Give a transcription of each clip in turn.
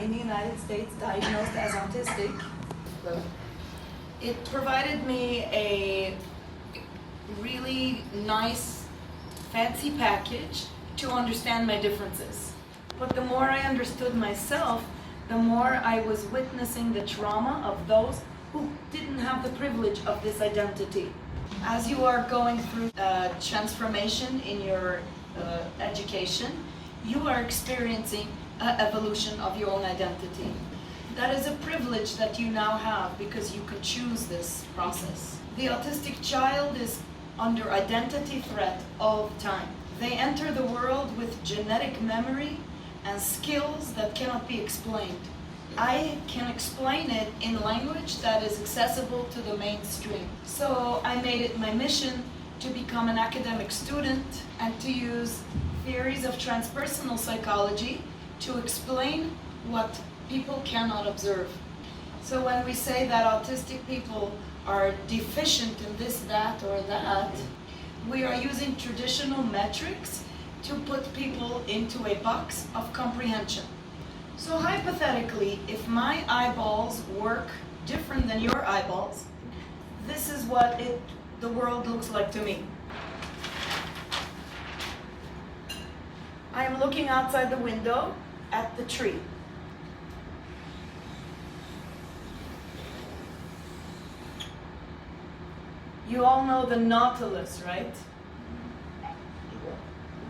in the United States diagnosed as autistic. It provided me a really nice, fancy package to understand my differences. But the more I understood myself, the more I was witnessing the trauma of those who didn't have the privilege of this identity. As you are going through transformation in your education, you are experiencing an evolution of your own identity. That is a privilege that you now have because you could choose this process. The autistic child is under identity threat all the time. They enter the world with genetic memory and skills that cannot be explained. I can explain it in language that is accessible to the mainstream. So I made it my mission to become an academic student and to use theories of transpersonal psychology to explain what people cannot observe. So when we say that autistic people are deficient in this, that, or that, we are using traditional metrics to put people into a box of comprehension. So hypothetically, if my eyeballs work different than your eyeballs, this is what the world looks like to me. I am looking outside the window at the tree. You all know the nautilus, right?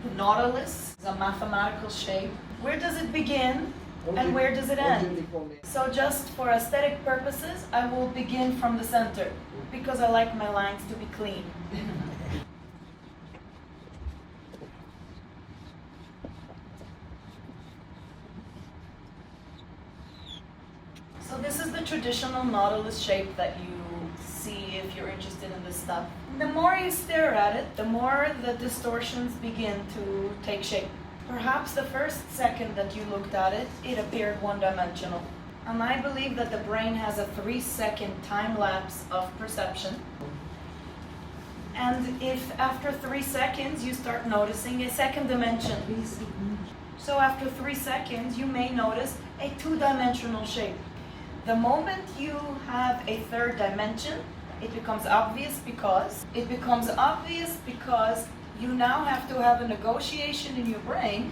The nautilus is a mathematical shape. Where does it begin and where does it end? So just for aesthetic purposes, I will begin from the center because I like my lines to be clean. So this is the traditional nautilus shape that you see if you're interested in this stuff. The more you stare at it, the more the distortions begin to take shape. Perhaps the first second that you looked at it, it appeared one-dimensional. And I believe that the brain has a 3-second time lapse of perception. And if after 3 seconds you start noticing a second dimension, so after 3 seconds you may notice a 2-dimensional shape. The moment you have a third dimension, it becomes obvious because you now have to have a negotiation in your brain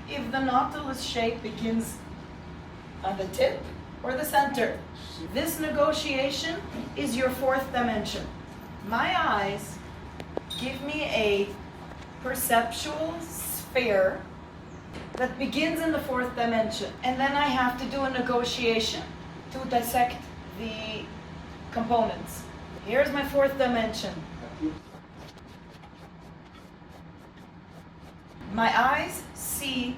if the nautilus shape begins on the tip or the center. This negotiation is your 4th dimension. My eyes give me a perceptual sphere that begins in the 4th dimension, and then I have to do a negotiation to dissect the components. Here's my 4th dimension. My eyes see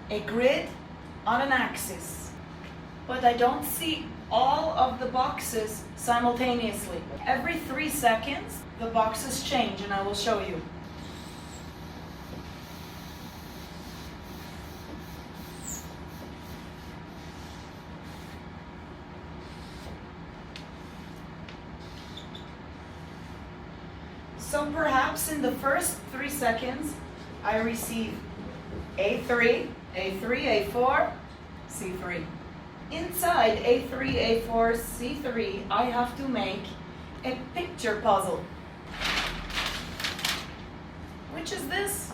a grid on an axis, but I don't see all of the boxes simultaneously. Every 3 seconds, the boxes change, and I will show you. So perhaps in the first 3 seconds, I receive A3, A3, A4, C3. Inside A3, A4, C3, I have to make a picture puzzle. Which is this?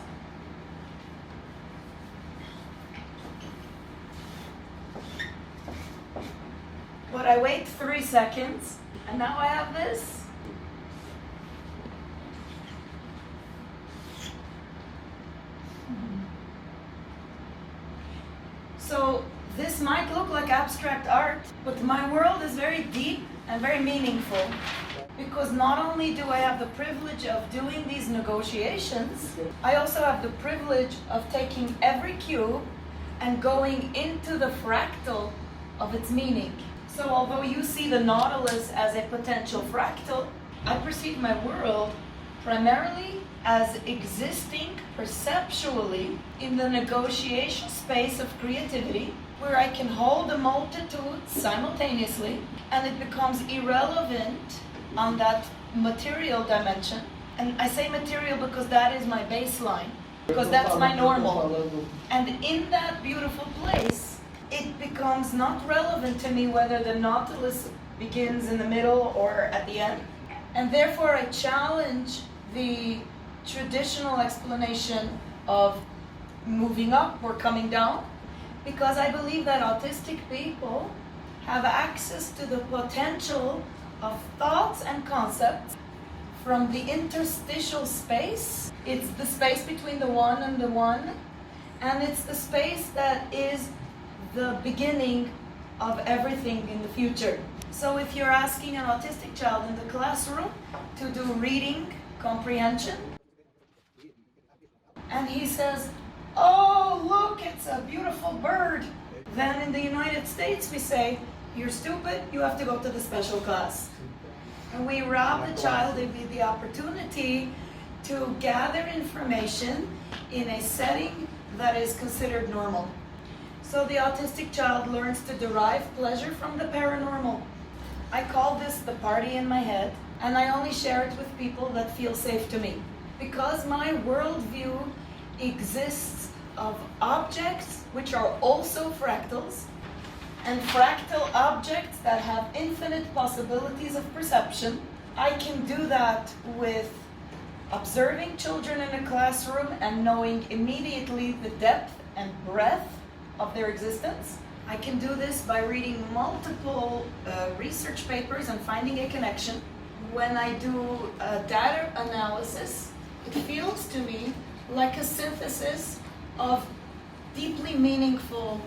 But I wait 3 seconds, and now I have this. So this might look like abstract art, but my world is very deep and very meaningful because not only do I have the privilege of doing these negotiations, I also have the privilege of taking every cube and going into the fractal of its meaning. So although you see the nautilus as a potential fractal, I perceive my world primarily as existing perceptually in the negotiation space of creativity, where I can hold a multitude simultaneously, and it becomes irrelevant on that material dimension. And I say material because that is my baseline. because that's my normal. And in that beautiful place, it becomes not relevant to me whether the Nautilus begins in the middle or at the end. And therefore I challenge the traditional explanation of moving up or coming down, because I believe that autistic people have access to the potential of thoughts and concepts from the interstitial space. It's the space between the one and the one, and it's the space that is the beginning of everything in the future. So if you're asking an autistic child in the classroom to do reading comprehension, and he says, "Oh, look, it's a beautiful bird," then in the United States we say, "You're stupid, you have to go to the special class." And we rob the child of the opportunity to gather information in a setting that is considered normal. So the autistic child learns to derive pleasure from the paranormal. I call this the party in my head, and I only share it with people that feel safe to me. Because my worldview exists of objects which are also fractals, and fractal objects that have infinite possibilities of perception. I can do that with observing children in a classroom and knowing immediately the depth and breadth of their existence. I can do this by reading multiple research papers and finding a connection. When I do data analysis, it feels to me like a synthesis of deeply meaningful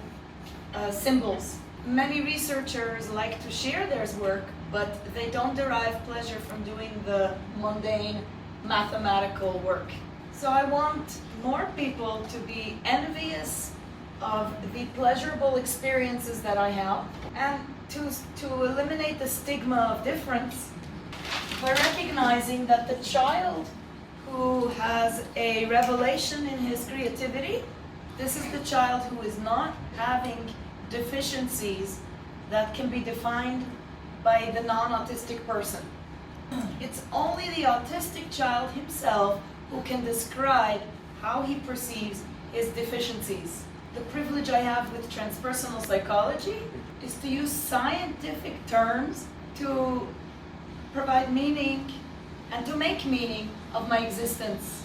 symbols. Many researchers like to share their work, but they don't derive pleasure from doing the mundane mathematical work. So I want more people to be envious of the pleasurable experiences that I have, and to eliminate the stigma of difference by recognizing that the child who has a revelation in his creativity, this is the child who is not having deficiencies that can be defined by the non-autistic person. It's only the autistic child himself who can describe how he perceives his deficiencies. The privilege I have with transpersonal psychology is to use scientific terms to provide meaning and to make meaning of my existence.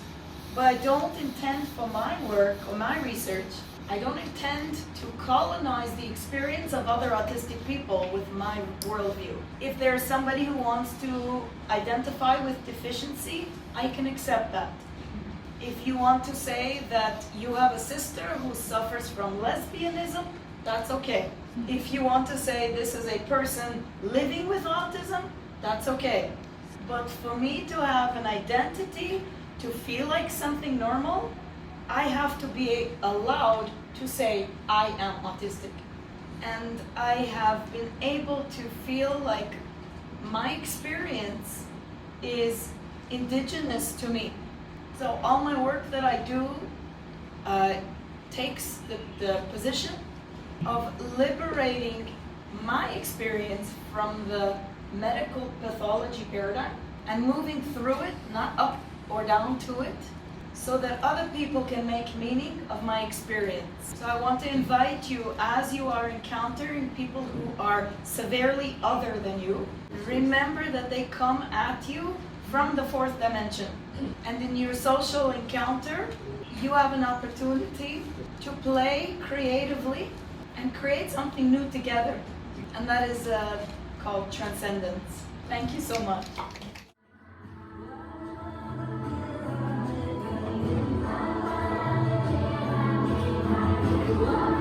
But I don't intend for my work or my research, I don't intend to colonize the experience of other autistic people with my worldview. If there's somebody who wants to identify with deficiency, I can accept that. If you want to say that you have a sister who suffers from lesbianism, that's okay. If you want to say this is a person living with autism, that's okay. But for me to have an identity, to feel like something normal, I have to be allowed to say I am autistic. And I have been able to feel like my experience is indigenous to me. So all my work that I do takes the position of liberating my experience from the medical pathology paradigm and moving through it, not up or down to it, so that other people can make meaning of my experience. So I want to invite you, as you are encountering people who are severely other than you, remember that they come at you from the fourth dimension. And in your social encounter, you have an opportunity to play creatively and create something new together. And that is called Transcendence. Thank you so much. Wow.